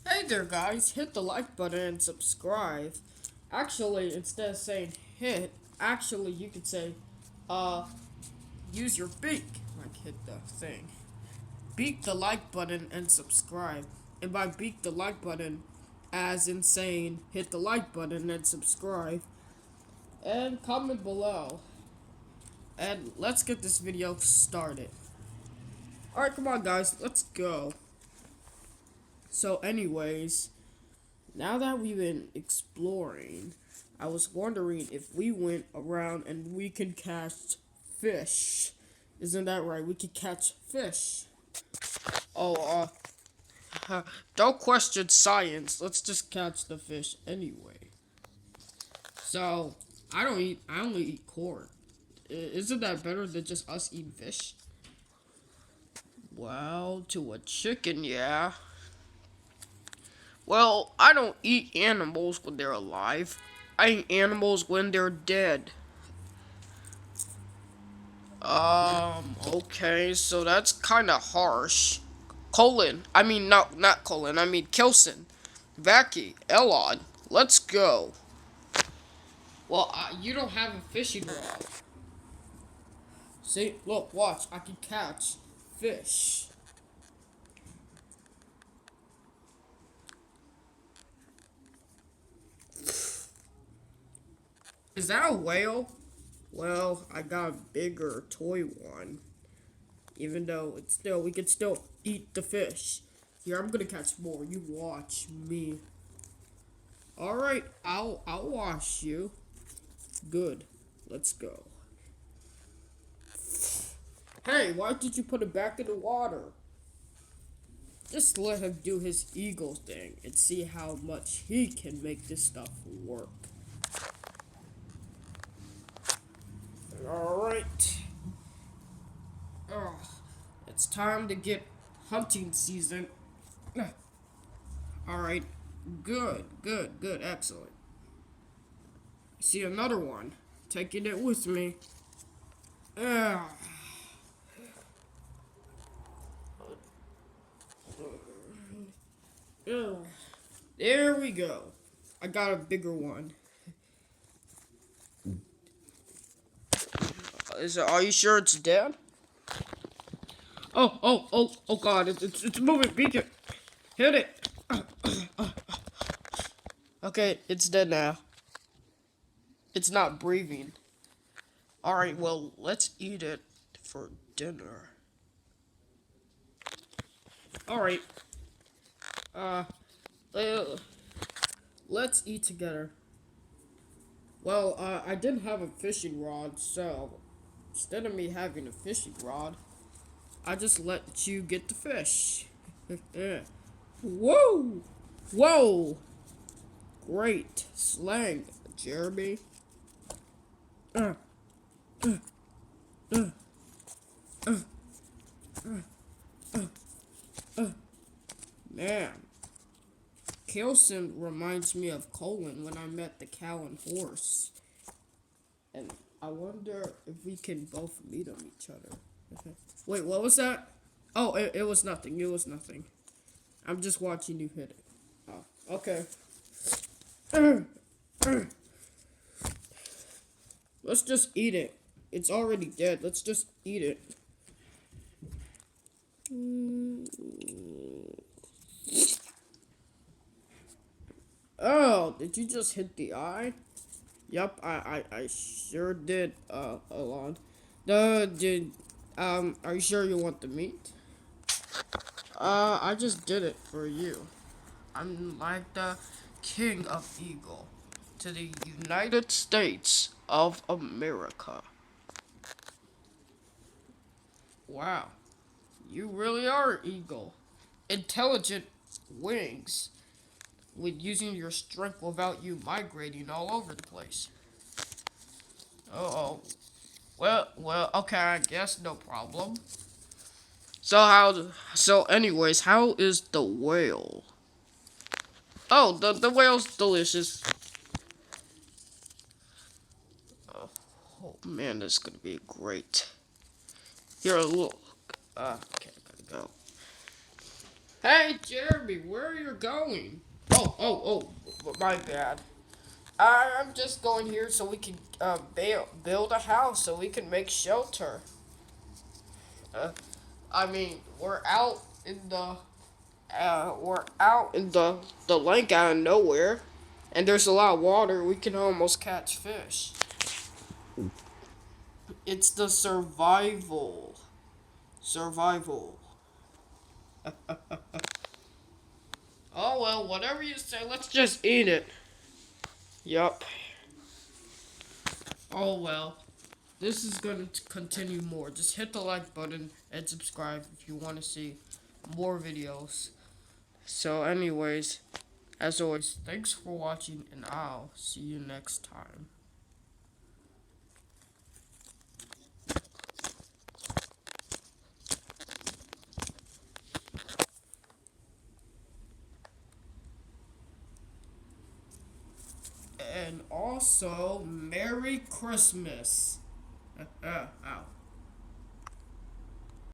Hey there guys, hit the like button and subscribe. Actually, instead of saying hit, actually you could say, uh, use your beak. Like hit the thing. Beak the like button and subscribe. And by beak the like button, as in saying hit the like button and subscribe. And comment below. And let's get this video started. Alright, come on guys, let's go. So anyways, now that we've been exploring, I was wondering if we went around and we can catch fish. Isn't that right? We could catch fish. Oh, don't question science. Let's just catch the fish anyway. So, I only eat corn. Isn't that better than just us eating fish? Well, to a chicken, yeah. Well, I don't eat animals when they're alive. I eat animals when they're dead. Okay, so that's kind of harsh. Not Colin, I mean Kilson. Vacky, Elon, let's go. Well, you don't have a fishing rod. See, look, watch, I can catch fish. Is that a whale? Well, I got a bigger toy one. Even though we could still eat the fish. Here, I'm gonna catch more. You watch me. Alright, I'll wash you. Good. Let's go. Hey, why did you put it back in the water? Just let him do his eagle thing and see how much he can make this stuff work. Alright. Oh, it's time to get hunting season. Alright. Good, excellent. I see another one. Taking it with me. Ugh. Ugh. There we go. I got a bigger one. Are you sure it's dead? Oh God! It's moving. Beat it. Hit it. Okay, it's dead now. It's not breathing. All right, well, let's eat it for dinner. All right. Uh, uh, let's eat together. Well, I didn't have a fishing rod, so instead of me having a fishing rod, I just let you get the fish. Whoa! Whoa! Great slang, Jeremy. Uh, uh, uh, uh, Man, Kilson reminds me of Colin when I met the cow and horse. And I wonder if we can both meet on each other. Wait, what was that? Oh, it was nothing. It was nothing. I'm just watching you hit it. Oh, okay. Let's just eat it. It's already dead. Let's just eat it. Oh, did you just hit the eye? Yep, I sure did, Alon. Are you sure you want the meat? I just did it for you. I'm like the king of eagle to the United States of America. Wow, you really are an eagle. Intelligent wings with using your strength without you migrating all over the place. Uh-oh. Well, okay, I guess no problem. So anyways, how is the whale? Oh, the whale's delicious. Oh man, this is gonna be great. Here, look. Okay, I gotta go. Hey, Jeremy, where are you going? My bad. I'm just going here so we can build a house so we can make shelter. Uh, I mean, we're out in the lake out of nowhere, and there's a lot of water. We can almost catch fish. It's the survival. Oh well, whatever you say. Let's just eat it. Yup. Oh well. This is going to continue more. Just hit the like button and subscribe if you want to see more videos. So, anyways, as always, thanks for watching, and I'll see you next time. And also, Merry Christmas.